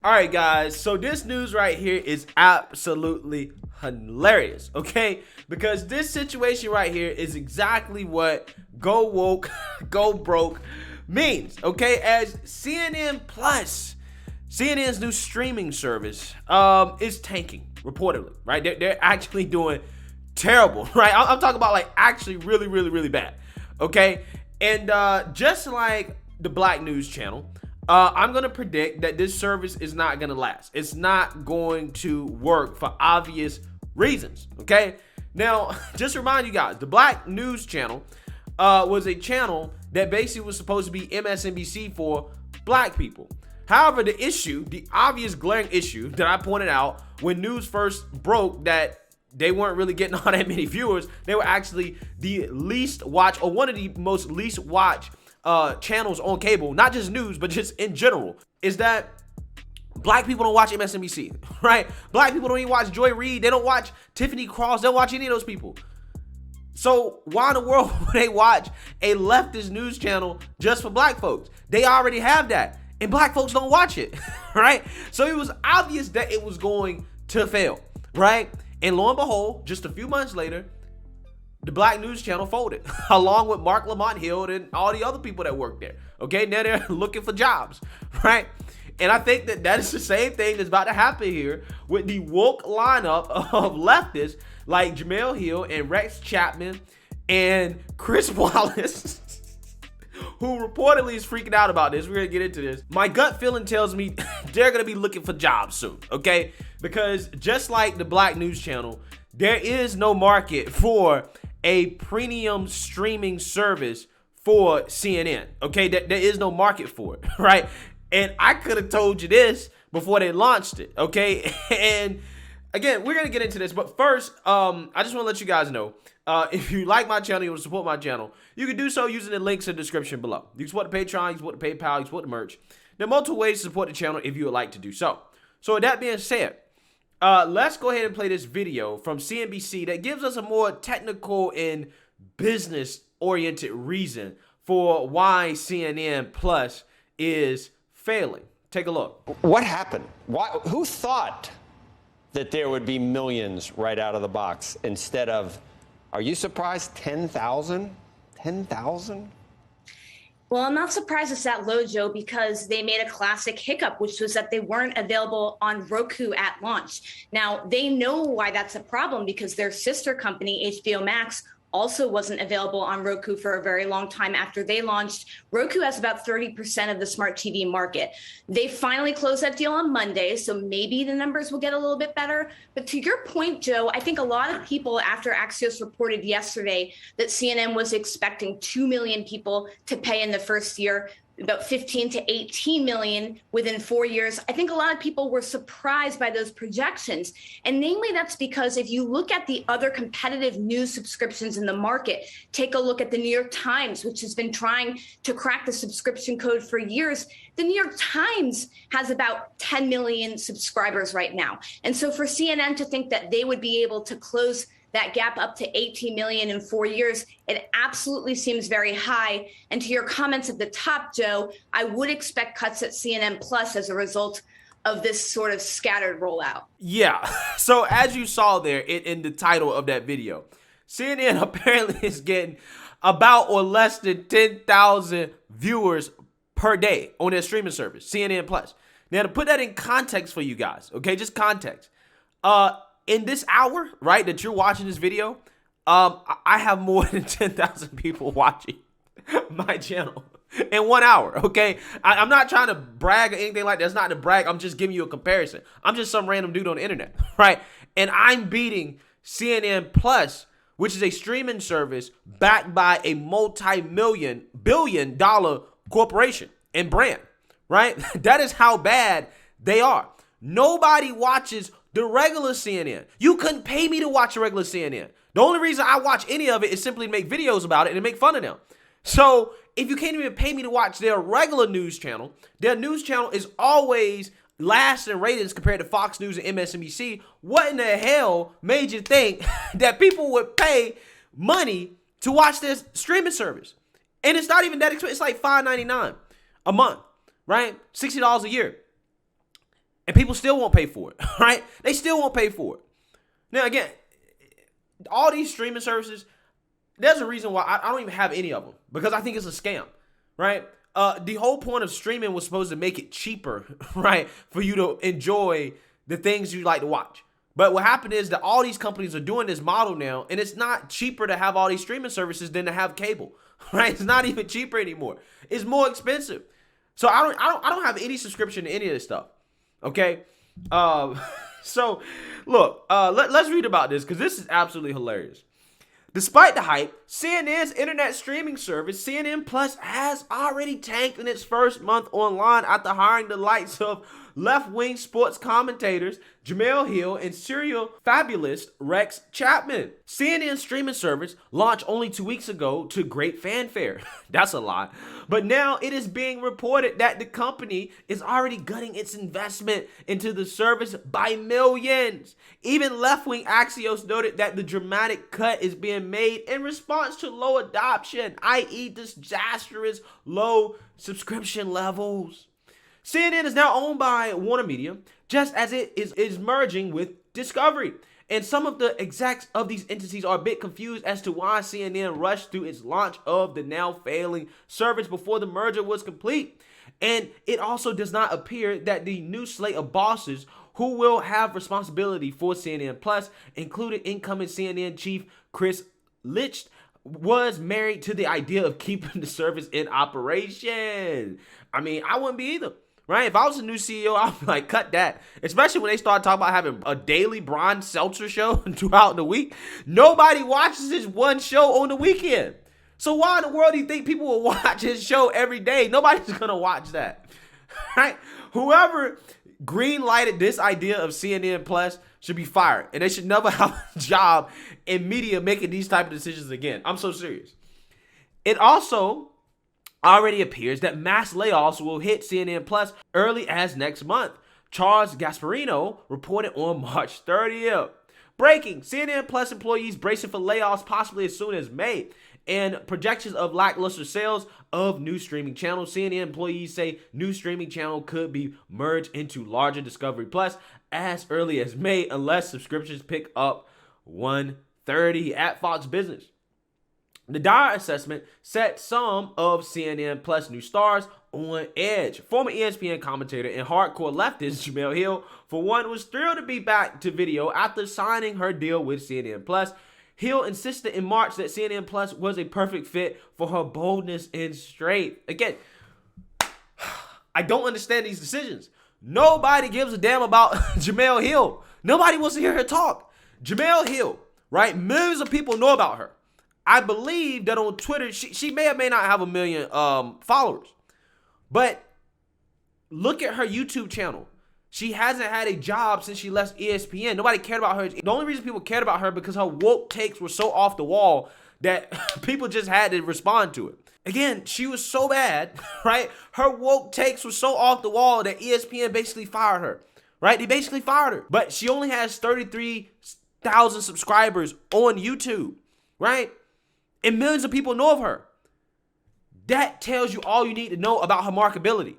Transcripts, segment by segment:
All right, guys, so this news right here is absolutely hilarious, okay? Because this situation right here is exactly what go woke, go broke means, okay? As CNN Plus, CNN's new streaming service, is tanking, reportedly, right? They're actually doing terrible, right? I'm talking about like actually really bad, okay? And just like the Black News Channel, I'm going to predict that this service is not going to last. It's not going to work for obvious reasons, okay? Now, just to remind you guys, the Black News Channel was a channel that basically was supposed to be MSNBC for black people. However, the obvious glaring issue that I pointed out when news first broke that they weren't really getting all that many viewers, they were actually the least watched, or one of the most least watched channels on cable, not just news, but just in general, is that black people don't watch MSNBC, right? Black people don't even watch Joy Reid. They don't watch Tiffany Cross. They don't watch any of those people. So why in the world would they watch a leftist news channel just for black folks? They already have that, and black folks don't watch it, right? So it was obvious that it was going to fail, right? And lo and behold, just a few months later, the Black News Channel folded, along with Mark Lamont Hill and all the other people that work there. Okay, now they're looking for jobs, right? And I think that is the same thing that's about to happen here with the woke lineup of leftists like Jamel Hill and Rex Chapman and Chris Wallace, who reportedly is freaking out about this. We're going to get into this. My gut feeling tells me they're going to be looking for jobs soon, okay? Because just like the Black News Channel, there is no market for a premium streaming service for CNN, okay? There is no market for it, right? And I could have told you this before they launched it, okay? And again, we're going to get into this, but first, I just want to let you guys know, if you like my channel, you want to support my channel, you can do so using the links in the description below. You can support the Patreon, you can support the PayPal, you can support the merch. There are multiple ways to support the channel if you would like to do so. So with that being said, let's go ahead and play this video from CNBC that gives us a more technical and business-oriented reason for why CNN Plus is failing. Take a look. What happened? Who thought that there would be millions right out of the box instead of, are you surprised, 10,000? 10,000? Well, I'm not surprised it's that low, Joe, because they made a classic hiccup, which was that they weren't available on Roku at launch. Now, they know why that's a problem because their sister company, HBO Max, also wasn't available on Roku for a very long time after they launched. Roku has about 30% of the smart TV market. They finally closed that deal on Monday, so maybe the numbers will get a little bit better. But to your point, Joe, I think a lot of people after Axios reported yesterday that CNN was expecting 2 million people to pay in the first year, about 15 to 18 million within 4 years. I think a lot of people were surprised by those projections. And namely, that's because if you look at the other competitive news subscriptions in the market, take a look at the New York Times, which has been trying to crack the subscription code for years. The New York Times has about 10 million subscribers right now. And so for CNN to think that they would be able to close that gap up to 18 million in 4 years, it absolutely seems very high. And to your comments at the top, Joe, I would expect cuts at CNN Plus as a result of this sort of scattered rollout. Yeah, so as you saw there in the title of that video, CNN apparently is getting about or less than 10,000 viewers per day on their streaming service, CNN Plus. Now, to put that in context for you guys, okay, just context. In this hour, right, that you're watching this video, I have more than 10,000 people watching my channel in 1 hour, okay? I'm not trying to brag or anything like that. That's not to brag. I'm just giving you a comparison. I'm just some random dude on the internet, right? And I'm beating CNN Plus, which is a streaming service backed by a multi-billion-dollar corporation and brand, right? That is how bad they are. Nobody watches the regular CNN. You couldn't pay me to watch a regular CNN. The only reason I watch any of it is simply to make videos about it and to make fun of them. So if you can't even pay me to watch their regular news channel, their news channel is always last in ratings compared to Fox News and MSNBC. What in the hell made you think that people would pay money to watch this streaming service? And it's not even that expensive. It's like $5.99 a month, right? $60 a year. And people still won't pay for it, right? They still won't pay for it. Now, again, all these streaming services, there's a reason why I don't even have any of them, because I think it's a scam, right? The whole point of streaming was supposed to make it cheaper, right, for you to enjoy the things you like to watch. But what happened is that all these companies are doing this model now, and it's not cheaper to have all these streaming services than to have cable, right? It's not even cheaper anymore. It's more expensive. So I don't have any subscription to any of this stuff. Okay. So look, let's read about this, because this is absolutely hilarious. Despite the hype, CNN's internet streaming service, CNN Plus, has already tanked in its first month online after hiring the likes of left-wing sports commentators Jemele Hill and serial fabulist Rex Chapman. CNN's streaming service launched only 2 weeks ago to great fanfare. That's a lot. But now it is being reported that the company is already gutting its investment into the service by millions. Even left-wing Axios noted that the dramatic cut is being made in response to low adoption, i.e. disastrous low subscription levels. CNN is now owned by Warner Media, just as it is merging with Discovery. And some of the execs of these entities are a bit confused as to why CNN rushed through its launch of the now failing service before the merger was complete. And it also does not appear that the new slate of bosses who will have responsibility for CNN Plus, including incoming CNN chief Chris Licht, was married to the idea of keeping the service in operation. I mean, I wouldn't be either. Right? If I was a new CEO, I'd be like, cut that. Especially when they start talking about having a daily Brian Seltzer show throughout the week. Nobody watches this one show on the weekend. So why in the world do you think people will watch his show every day? Nobody's going to watch that. Right? Whoever green-lighted this idea of CNN Plus should be fired. And they should never have a job in media making these type of decisions again. I'm so serious. It also already appears that mass layoffs will hit CNN Plus early as next month. Charles Gasparino reported on March 30th. Breaking: CNN Plus employees bracing for layoffs possibly as soon as May. And projections of lackluster sales of new streaming channels. CNN employees say new streaming channel could be merged into larger Discovery Plus as early as May unless subscriptions pick up 130 at Fox Business. The dire assessment set some of CNN Plus new stars on edge. Former ESPN commentator and hardcore leftist Jemele Hill, for one, was thrilled to be back to video after signing her deal with CNN Plus. Hill insisted in March that CNN Plus was a perfect fit for her boldness and strength. Again, I don't understand these decisions. Nobody gives a damn about Jemele Hill. Nobody wants to hear her talk. Jemele Hill, right? Millions of people know about her. I believe that on Twitter, she may or may not have 1 million followers. But look at her YouTube channel. She hasn't had a job since she left ESPN. Nobody cared about her. The only reason people cared about her because her woke takes were so off the wall that people just had to respond to it. Again, she was so bad, right? Her woke takes were so off the wall that ESPN basically fired her, right? They basically fired her. But she only has 33,000 subscribers on YouTube, right? And millions of people know of her. That tells you all you need to know about her marketability.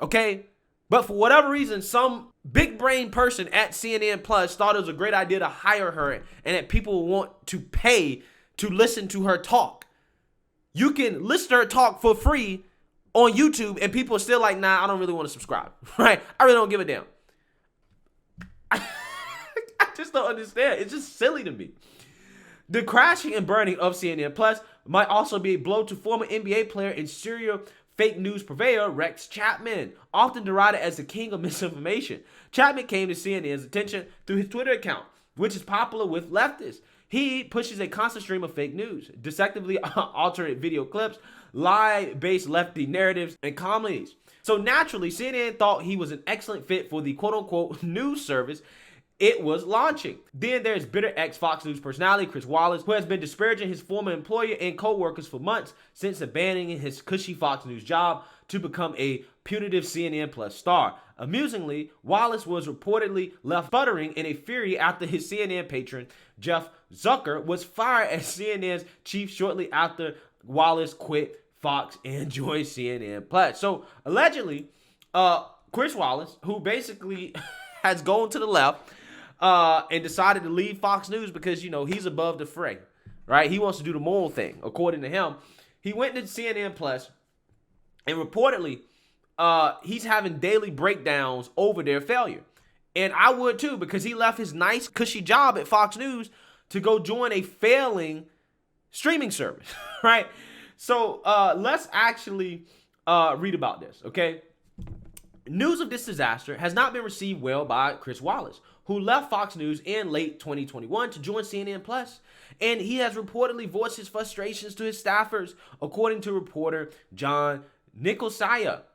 Okay? But for whatever reason, some big brain person at CNN Plus thought it was a great idea to hire her and that people want to pay to listen to her talk. You can listen to her talk for free on YouTube and people are still like, nah, I don't really want to subscribe. Right? I really don't give a damn. I just don't understand. It's just silly to me. The crashing and burning of CNN Plus might also be a blow to former NBA player and serial fake news purveyor Rex Chapman, often derided as the king of misinformation. Chapman came to CNN's attention through his Twitter account, which is popular with leftists. He pushes a constant stream of fake news, deceptively altered video clips, lie-based lefty narratives, and comedies. So naturally, CNN thought he was an excellent fit for the quote-unquote news service it was launching. Then there's bitter ex-Fox News personality Chris Wallace, who has been disparaging his former employer and co-workers for months since abandoning his cushy Fox News job to become a punitive CNN Plus star. Amusingly, Wallace was reportedly left sputtering in a fury after his CNN patron, Jeff Zucker, was fired as CNN's chief shortly after Wallace quit Fox and joined CNN Plus. So allegedly, Chris Wallace, who basically has gone to the left and decided to leave Fox News because, he's above the fray, right? He wants to do the moral thing, according to him. He went to CNN Plus, and reportedly, he's having daily breakdowns over their failure. And I would too, because he left his nice, cushy job at Fox News to go join a failing streaming service, right? So let's actually read about this, okay? News of this disaster has not been received well by Chris Wallace, who left Fox News in late 2021 to join CNN Plus. And he has reportedly voiced his frustrations to his staffers, according to reporter John Nicosia.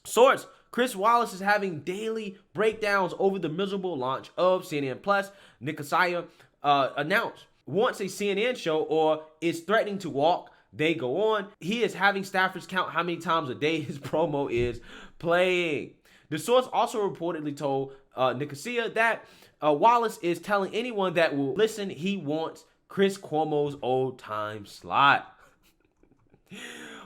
Source: Chris Wallace is having daily breakdowns over the miserable launch of CNN Plus. Nicosia announced once a CNN show or is threatening to walk, they go on. He is having staffers count how many times a day his promo is playing. The source also reportedly told Nicosia that Wallace is telling anyone that will listen he wants Chris Cuomo's old time slot.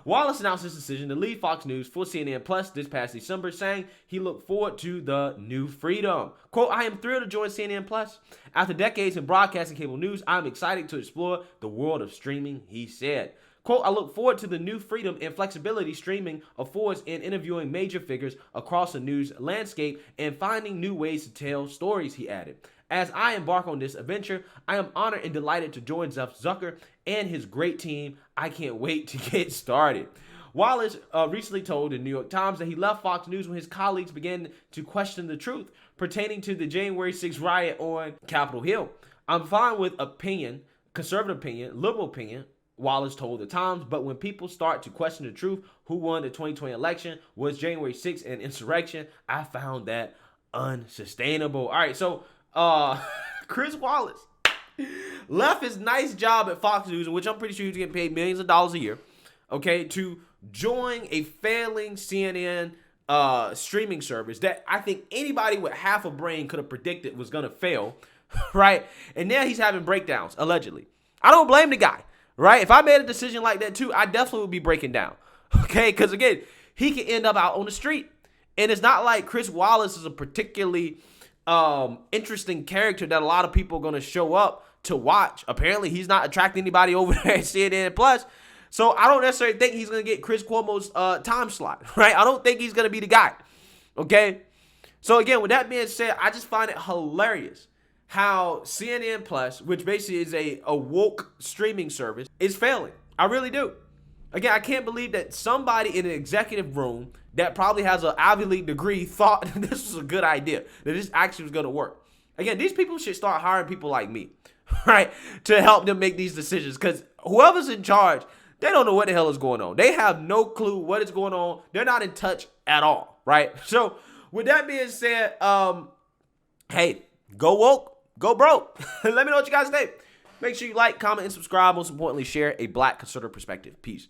Wallace announced his decision to leave Fox News for CNN Plus this past December, saying he looked forward to the new freedom. Quote, "I am thrilled to join CNN Plus. After decades in broadcasting cable news, I'm excited to explore the world of streaming," he said. Quote, "I look forward to the new freedom and flexibility streaming affords in interviewing major figures across the news landscape and finding new ways to tell stories," he added. "As I embark on this adventure, I am honored and delighted to join Jeff Zucker and his great team. I can't wait to get started." Wallace recently told the New York Times that he left Fox News when his colleagues began to question the truth pertaining to the January 6th riot on Capitol Hill. "I'm fine with opinion, conservative opinion, liberal opinion," Wallace told the Times, "but when people start to question the truth, who won the 2020 election, was January 6th an insurrection, I found that unsustainable." All right, so Chris Wallace left his nice job at Fox News, in which I'm pretty sure he's getting paid millions of dollars a year, okay, to join a failing CNN streaming service that I think anybody with half a brain could have predicted was going to fail, right? And now he's having breakdowns, allegedly. I don't blame the guy, right? If I made a decision like that too, I definitely would be breaking down, okay? Because again, he could end up out on the street. And it's not like Chris Wallace is a particularly interesting character that a lot of people are going to show up to watch. Apparently, he's not attracting anybody over there at CNN Plus. So I don't necessarily think he's going to get Chris Cuomo's time slot, right? I don't think he's going to be the guy, okay? So again, with that being said, I just find it hilarious how CNN Plus, which basically is a woke streaming service, is failing. I really do. Again, I can't believe that somebody in an executive room that probably has an Ivy League degree thought this was a good idea, that this actually was going to work. Again, these people should start hiring people like me, right, to help them make these decisions, because whoever's in charge, they don't know what the hell is going on. They have no clue what is going on. They're not in touch at all, right? So with that being said, hey, go woke, go broke. Let me know what you guys think. Make sure you like, comment, and subscribe. Most importantly, share a Black conservative perspective. Peace.